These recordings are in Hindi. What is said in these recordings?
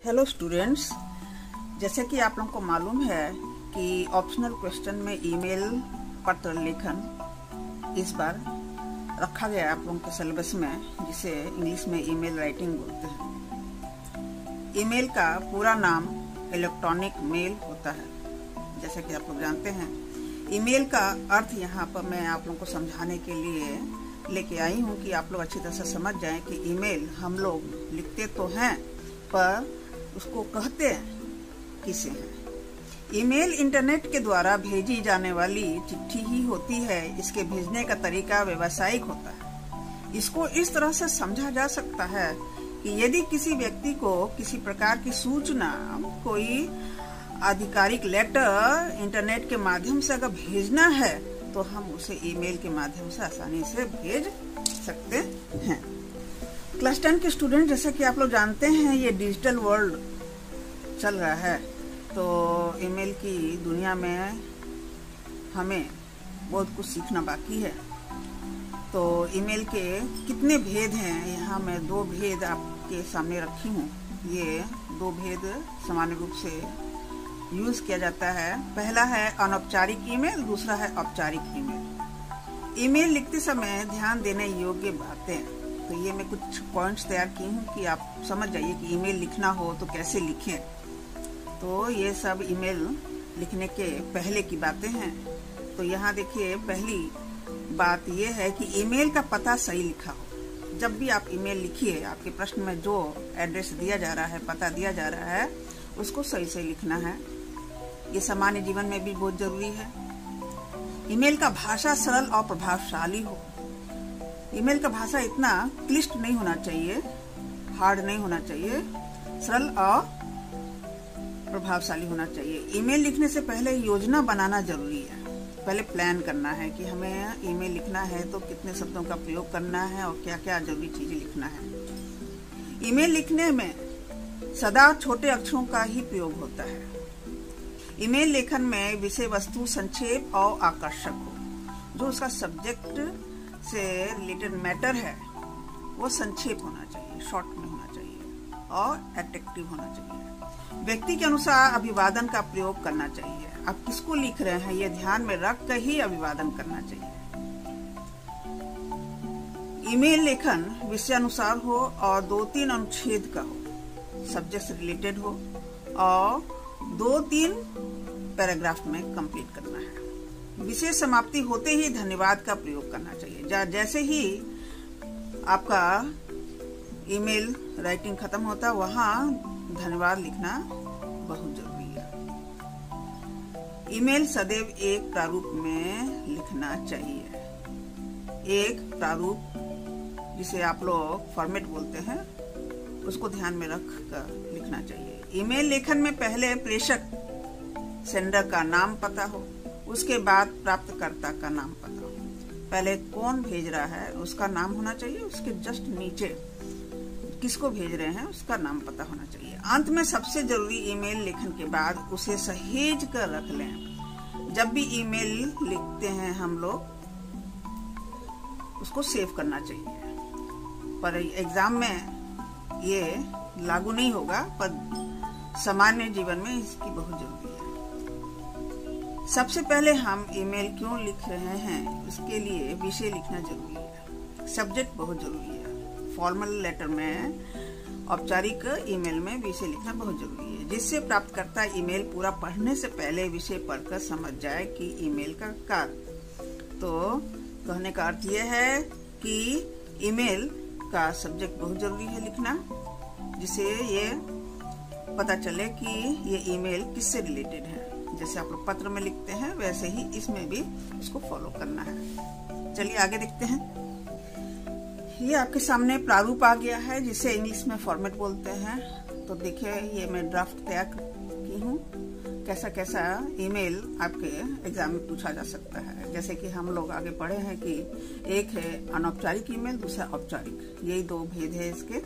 हेलो स्टूडेंट्स, जैसे कि आप लोगों को मालूम है कि ऑप्शनल क्वेश्चन में ईमेल पत्र लेखन इस बार रखा गया है आप लोगों के सिलेबस में, जिसे इंग्लिश में ईमेल राइटिंग बोलते हैं। ईमेल का पूरा नाम इलेक्ट्रॉनिक मेल होता है, जैसे कि आप लोग जानते हैं। ईमेल का अर्थ यहाँ पर मैं आप लोगों को समझाने के लिए लेके आई हूँ कि आप लोग अच्छी तरह से समझ जाएं कि ईमेल हम लोग लिखते तो हैं पर उसको कहते किसे हैं। ईमेल इंटरनेट के द्वारा भेजी जाने वाली चिट्ठी ही होती है। इसके भेजने का तरीका व्यावसायिक होता है। इसको इस तरह से समझा जा सकता है कि यदि किसी व्यक्ति को किसी प्रकार की सूचना, कोई आधिकारिक लेटर इंटरनेट के माध्यम से अगर भेजना है तो हम उसे ईमेल के माध्यम से आसानी से भेज सकते हैं। क्लास 10 के स्टूडेंट, जैसे कि आप लोग जानते हैं ये डिजिटल वर्ल्ड चल रहा है, तो ईमेल की दुनिया में हमें बहुत कुछ सीखना बाकी है। तो ईमेल के कितने भेद हैं, यहाँ मैं 2 भेद आपके सामने रखी हूँ। ये 2 भेद सामान्य रूप से यूज किया जाता है। पहला है अनौपचारिक ईमेल, दूसरा है औपचारिक ईमेल। ईमेल लिखते समय ध्यान देने योग्य बातें, तो ये मैं कुछ पॉइंट्स तैयार की हूँ कि आप समझ जाइए कि ईमेल लिखना हो तो कैसे लिखें। तो ये सब ईमेल लिखने के पहले की बातें हैं। तो यहाँ देखिए, पहली बात ये है कि ईमेल का पता सही लिखा हो। जब भी आप ईमेल लिखिए, आपके प्रश्न में जो एड्रेस दिया जा रहा है, पता दिया जा रहा है, उसको सही से लिखना है। ये सामान्य जीवन में भी बहुत जरूरी है। ईमेल का भाषा सरल और प्रभावशाली हो। ईमेल का भाषा इतना क्लिष्ट नहीं होना चाहिए, हार्ड नहीं होना चाहिए, सरल और प्रभावशाली होना चाहिए। ईमेल लिखने से पहले योजना बनाना जरूरी है। पहले प्लान करना है कि हमें ईमेल लिखना है तो कितने शब्दों का प्रयोग करना है और क्या क्या जरूरी चीजें लिखना है। ईमेल लिखने में सदा छोटे अक्षरों का ही प्रयोग होता है। ईमेल लेखन में विषय वस्तु संक्षेप और आकर्षक हो। जो उसका सब्जेक्ट से रिलेटेड मैटर है वो संक्षेप होना चाहिए, शॉर्ट में होना चाहिए और अट्रैक्टिव होना चाहिए। व्यक्ति के अनुसार अभिवादन का प्रयोग करना चाहिए। आप किसको लिख रहे हैं ये ध्यान में रख कर ही अभिवादन करना चाहिए। ईमेल लेखन विषय अनुसार हो और 2-3 अनुच्छेद का हो, सब्जेक्ट से रिलेटेड हो और 2-3 पैराग्राफ में कंप्लीट करना है। विषय समाप्ति होते ही धन्यवाद का प्रयोग करना चाहिए। जैसे ही आपका ईमेल राइटिंग खत्म होता है, वहां धन्यवाद लिखना बहुत जरूरी है। ईमेल सदैव एक प्रारूप में लिखना चाहिए। एक प्रारूप, जिसे आप लोग फॉर्मेट बोलते हैं, उसको ध्यान में रख कर लिखना चाहिए। ईमेल लेखन में पहले प्रेषक सेंडर का नाम पता हो, उसके बाद प्राप्तकर्ता का नाम पता हो। पहले कौन भेज रहा है उसका नाम होना चाहिए, उसके जस्ट नीचे किसको भेज रहे हैं उसका नाम पता होना चाहिए। अंत में सबसे जरूरी, ईमेल लेखन के बाद उसे सहेज कर रख लें। जब भी ईमेल लिखते हैं हम लोग उसको सेव करना चाहिए। पर एग्जाम में ये लागू नहीं होगा, पर सामान्य जीवन में इसकी बहुत जरूरी है। सबसे पहले हम ईमेल क्यों लिख रहे हैं, उसके लिए विषय लिखना जरूरी है। सब्जेक्ट बहुत जरूरी है। फॉर्मल लेटर में, औपचारिक ईमेल में विषय लिखना बहुत जरूरी है, जिससे प्राप्तकर्ता ईमेल पूरा पढ़ने से पहले विषय पढ़कर समझ जाए कि ईमेल का कार्य। तो कहने का अर्थ यह है कि ईमेल का सब्जेक्ट बहुत जरूरी है लिखना, जिससे ये पता चले कि ये ईमेल किससे रिलेटेड है। जैसे आप लोग पत्र में लिखते हैं वैसे ही इसमें भी इसको फॉलो करना है। चलिए आगे देखते हैं। ये आपके सामने प्रारूप आ गया है, जिसे इंग्लिश में फॉर्मेट बोलते हैं। तो देखिए, ये मैं ड्राफ्ट तैयार की हूँ। कैसा कैसा ईमेल आपके एग्जाम में पूछा जा सकता है। जैसे कि हम लोग आगे पढ़े हैं कि एक है अनौपचारिक ईमेल, दूसरा औपचारिक, यही 2 भेद है इसके।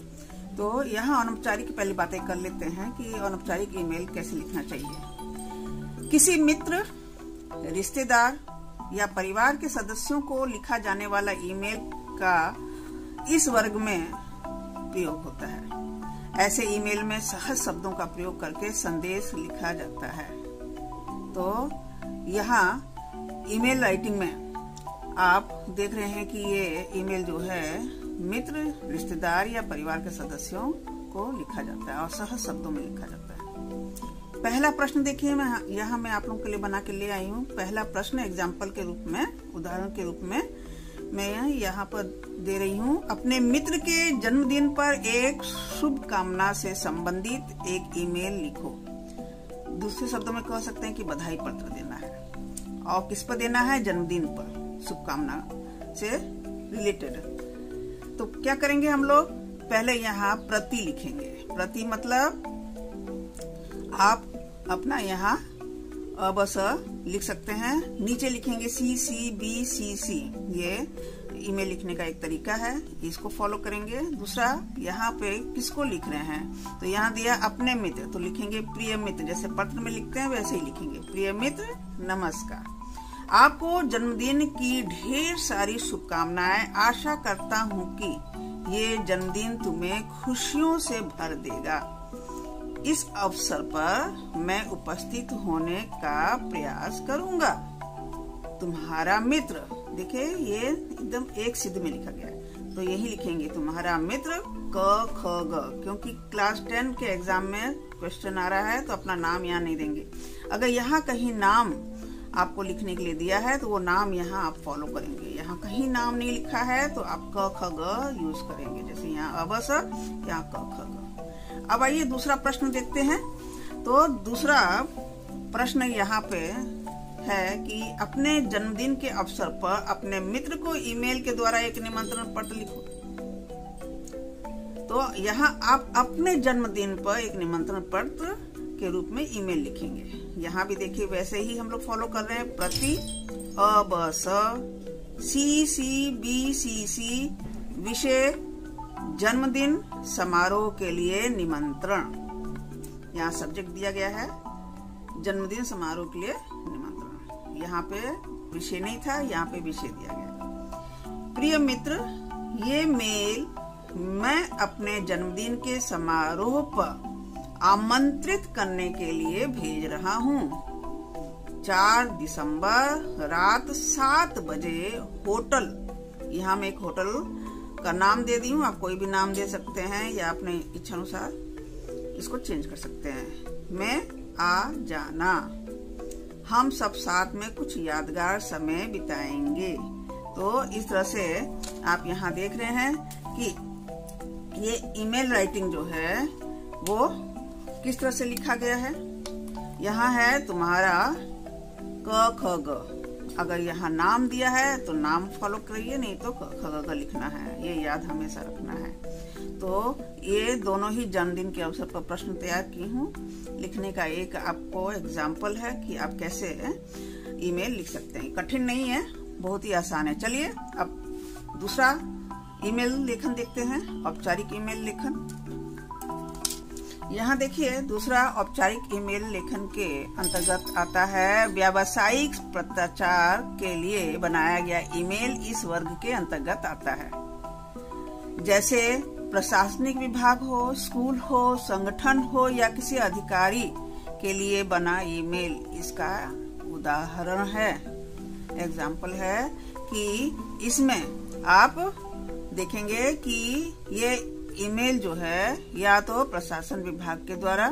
तो यहाँ अनौपचारिक पहले बातें कर लेते हैं कि अनौपचारिक ईमेल कैसे लिखना चाहिए। किसी मित्र, रिश्तेदार या परिवार के सदस्यों को लिखा जाने वाला ईमेल का इस वर्ग में प्रयोग होता है। ऐसे ईमेल में सहज शब्दों का प्रयोग करके संदेश लिखा जाता है। तो यहाँ ईमेल राइटिंग में आप देख रहे हैं कि ये ईमेल जो है मित्र, रिश्तेदार या परिवार के सदस्यों को लिखा जाता है और सहज शब्दों में लिखा जाता है। पहला प्रश्न देखिए, यहाँ मैं आप लोगों के लिए बना के ले आई हूँ। पहला प्रश्न एग्जाम्पल के रूप में, उदाहरण के रूप में मैं यहाँ पर दे रही हूँ। अपने मित्र के जन्मदिन पर एक शुभकामना से संबंधित एक ईमेल लिखो। दूसरे शब्दों में कह सकते हैं कि बधाई पत्र देना है। और किस पर देना है? जन्मदिन पर, शुभकामना से रिलेटेड। तो क्या करेंगे हम लोग? पहले यहाँ प्रति लिखेंगे। प्रति मतलब आप अपना यहाँ बस लिख सकते हैं। नीचे लिखेंगे CCBCC। ये ईमेल लिखने का एक तरीका है, इसको फॉलो करेंगे। दूसरा, यहाँ पे किसको लिख रहे हैं? तो यहाँ दिया अपने मित्र, तो लिखेंगे प्रिय मित्र। जैसे पत्र में लिखते हैं वैसे ही लिखेंगे, प्रिय मित्र नमस्कार। आपको जन्मदिन की ढेर सारी शुभकामनाएं। आशा करता हूँ कि ये जन्मदिन तुम्हें खुशियों से भर देगा। इस अवसर पर मैं उपस्थित होने का प्रयास करूंगा। तुम्हारा मित्र। देखिए ये एकदम एक सिद्ध में लिखा गया है, तो यही लिखेंगे तुम्हारा मित्र क ख ग, क्योंकि क्लास 10 के एग्जाम में क्वेश्चन आ रहा है तो अपना नाम यहाँ नहीं देंगे। अगर यहाँ कहीं नाम आपको लिखने के लिए दिया है तो वो नाम यहाँ आप फॉलो करेंगे। यहाँ कहीं नाम नहीं लिखा है तो आप क ख ग यूज करेंगे। जैसे यहाँ अबस, यहाँ क ख ग। अब आइए दूसरा प्रश्न देखते हैं। तो दूसरा प्रश्न यहाँ पे है कि अपने जन्मदिन के अवसर पर अपने मित्र को ईमेल के द्वारा एक निमंत्रण पत्र लिखो। तो यहाँ आप अपने जन्मदिन पर एक निमंत्रण पत्र के रूप में ईमेल लिखेंगे। यहाँ भी देखिए वैसे ही हम लोग फॉलो कर रहे हैं। प्रति अबस CCBCC विषय जन्मदिन समारोह के लिए निमंत्रण। यहाँ सब्जेक्ट दिया गया है जन्मदिन समारोह के लिए निमंत्रण। यहाँ पे विषय नहीं था, यहाँ पे विषय दिया गया। प्रिय मित्र, ये मेल मैं अपने जन्मदिन के समारोह पर आमंत्रित करने के लिए भेज रहा हूँ। 4 दिसंबर रात 7 बजे होटल, यहाँ मैं एक होटल का नाम दे दी हूँ, आप कोई भी नाम दे सकते हैं या अपने इच्छा अनुसार इसको चेंज कर सकते हैं, में आ जाना। हम सब साथ में कुछ यादगार समय बिताएंगे। तो इस तरह से आप यहाँ देख रहे हैं कि ये ईमेल राइटिंग जो है वो किस तरह से लिखा गया है। यहाँ है तुम्हारा क ख ग। अगर यहाँ नाम दिया है तो नाम फॉलो करिए, नहीं तो क ख ग लिखना है। ये याद हमेशा रखना है। तो ये दोनों ही जन्मदिन के अवसर पर प्रश्न तैयार की हूँ। लिखने का एक आपको एग्जाम्पल है कि आप कैसे ईमेल लिख सकते हैं। कठिन नहीं है, बहुत ही आसान है। चलिए अब दूसरा ईमेल लेखन देखते हैं, औपचारिक ईमेल लेखन। यहाँ देखिए दूसरा औपचारिक ईमेल लेखन के अंतर्गत आता है व्यावसायिक पत्राचार के लिए बनाया गया ईमेल। इस वर्ग के अंतर्गत आता है, जैसे प्रशासनिक विभाग हो, स्कूल हो, संगठन हो या किसी अधिकारी के लिए बना ईमेल इसका उदाहरण है, एग्जाम्पल है। कि इसमें आप देखेंगे कि ये ईमेल जो है या तो प्रशासन विभाग के द्वारा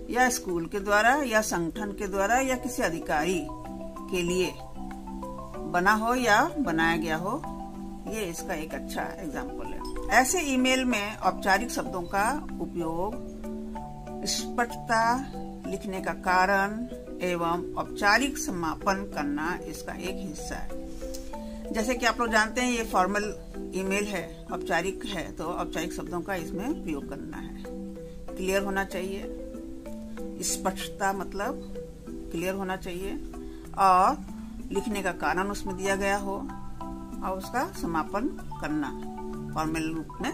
या स्कूल के द्वारा या संगठन के द्वारा या किसी अधिकारी के लिए बना हो या बनाया गया हो, ये इसका एक अच्छा एग्जाम्पल है। ऐसे ईमेल में औपचारिक शब्दों का उपयोग, स्पष्टता, लिखने का कारण एवं औपचारिक समापन करना इसका एक हिस्सा है। जैसे कि आप लोग जानते हैं ये फॉर्मल ईमेल है, औपचारिक है, तो औपचारिक शब्दों का इसमें प्रयोग करना है। क्लियर होना चाहिए, स्पष्टता मतलब क्लियर होना चाहिए, और लिखने का कारण उसमें दिया गया हो और उसका समापन करना फॉर्मल रूप में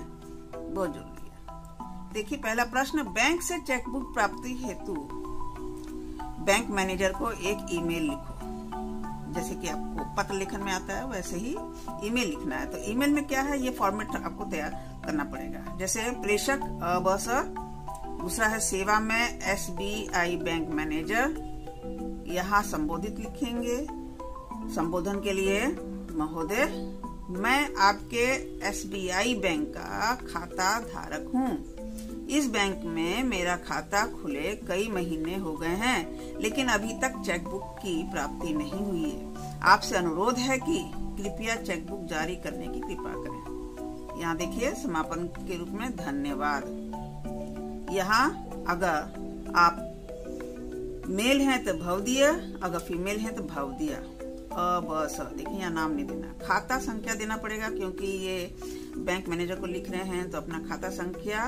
बहुत जरूरी है। देखिए पहला प्रश्न, बैंक से चेकबुक प्राप्ति हेतु बैंक मैनेजर को एक ईमेल लिखो। जैसे कि आपको पत्र लेखन में आता है वैसे ही ईमेल लिखना है। तो ईमेल में क्या है, ये फॉर्मेट आपको तैयार करना पड़ेगा। जैसे प्रेषक बस, दूसरा है सेवा में SBI बैंक मैनेजर, यहाँ संबोधित लिखेंगे। संबोधन के लिए महोदय, मैं आपके SBI बैंक का खाता धारक हूँ। इस बैंक में मेरा खाता खुले कई महीने हो गए हैं, लेकिन अभी तक चेकबुक की प्राप्ति नहीं हुई है। आपसे अनुरोध है कि कृपया चेकबुक जारी करने की कृपा करें। यहाँ देखिए समापन के रूप में धन्यवाद। यहाँ अगर आप मेल हैं तो भवदीय, अगर फीमेल हैं तो भवदीय। बस देखिए यहाँ नाम नहीं देना, खाता संख्या देना पड़ेगा क्योंकि ये बैंक मैनेजर को लिख रहे हैं, तो अपना खाता संख्या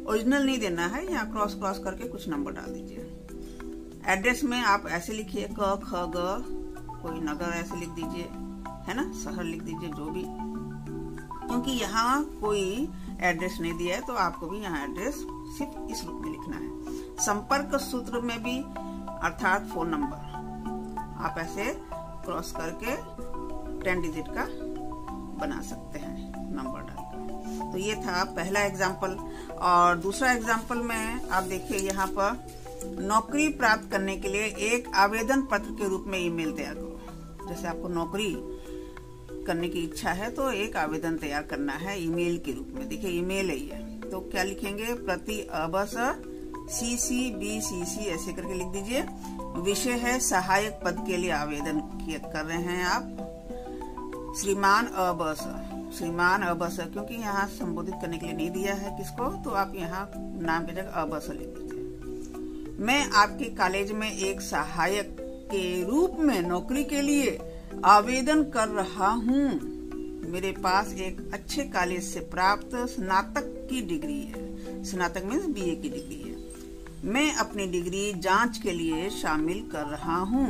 ओरिजिनल नहीं देना है, यहाँ क्रॉस करके कुछ नंबर डाल दीजिए। एड्रेस में आप ऐसे लिखिए क ख ग, कोई नगर ऐसे लिख दीजिए, है ना, शहर लिख दीजिए जो भी, क्योंकि यहाँ कोई एड्रेस नहीं दिया है तो आपको भी यहाँ एड्रेस सिर्फ इस रूप में लिखना है। संपर्क सूत्र में भी अर्थात फोन नंबर आप ऐसे क्रॉस करके 10 डिजिट का बना सकते हैं नंबर डालकर। तो ये था पहला एग्जाम्पल। और दूसरा एग्जाम्पल में आप देखिए यहाँ पर नौकरी प्राप्त करने के लिए एक आवेदन पत्र के रूप में ईमेल तैयार करो। जैसे आपको नौकरी करने की इच्छा है तो एक आवेदन तैयार करना है ईमेल के रूप में। देखिए ईमेल है ये, तो क्या लिखेंगे, प्रति अबस CCBCC ऐसे करके लिख दीजिए। विषय है सहायक पद के लिए आवेदन कर रहे हैं आप। श्रीमान अबस, क्योंकि यहाँ संबोधित करने के लिए नहीं दिया है किसको, तो आप यहाँ नाम की जगह अबस लिख दीजिए। मैं आपके कॉलेज में एक सहायक के रूप में नौकरी के लिए आवेदन कर रहा हूँ। मेरे पास एक अच्छे कॉलेज से प्राप्त स्नातक की डिग्री है। स्नातक मीन्स BA की डिग्री है। मैं अपनी डिग्री जांच के लिए शामिल कर रहा हूँ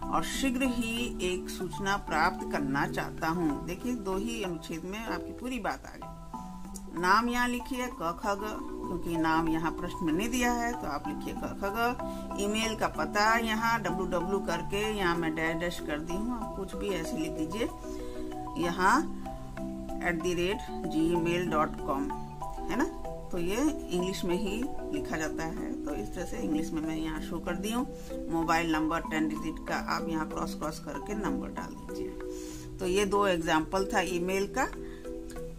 और शीघ्र ही एक सूचना प्राप्त करना चाहता हूँ। देखिए 2 ही अनुच्छेद में आपकी पूरी बात आ गई। नाम यहाँ लिखिए क ख ग, क्योंकि नाम यहाँ प्रश्न में नहीं दिया है तो आप लिखिए क ख ग। ईमेल का पता यहाँ www करके यहाँ मैं डैश कर दी हूँ, आप कुछ भी ऐसे लिख दीजिए। यहाँ @gmail.com है ना, तो ये इंग्लिश में ही लिखा जाता है, तो इस तरह से इंग्लिश में मैं यहाँ शो कर दी हूँ। मोबाइल नंबर 10 डिजिट का आप यहाँ क्रॉस करके नंबर डाल दीजिए। तो ये 2 एग्जाम्पल था ईमेल का।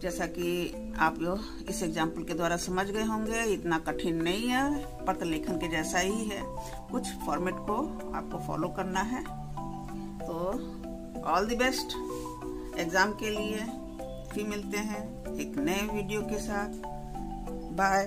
जैसा कि आप लोग इस एग्जाम्पल के द्वारा समझ गए होंगे, इतना कठिन नहीं है, पत्र लेखन के जैसा ही है, कुछ फॉर्मेट को आपको फॉलो करना है। तो ऑल द बेस्ट एग्जाम के लिए। फिर मिलते हैं एक नए वीडियो के साथ। बाय।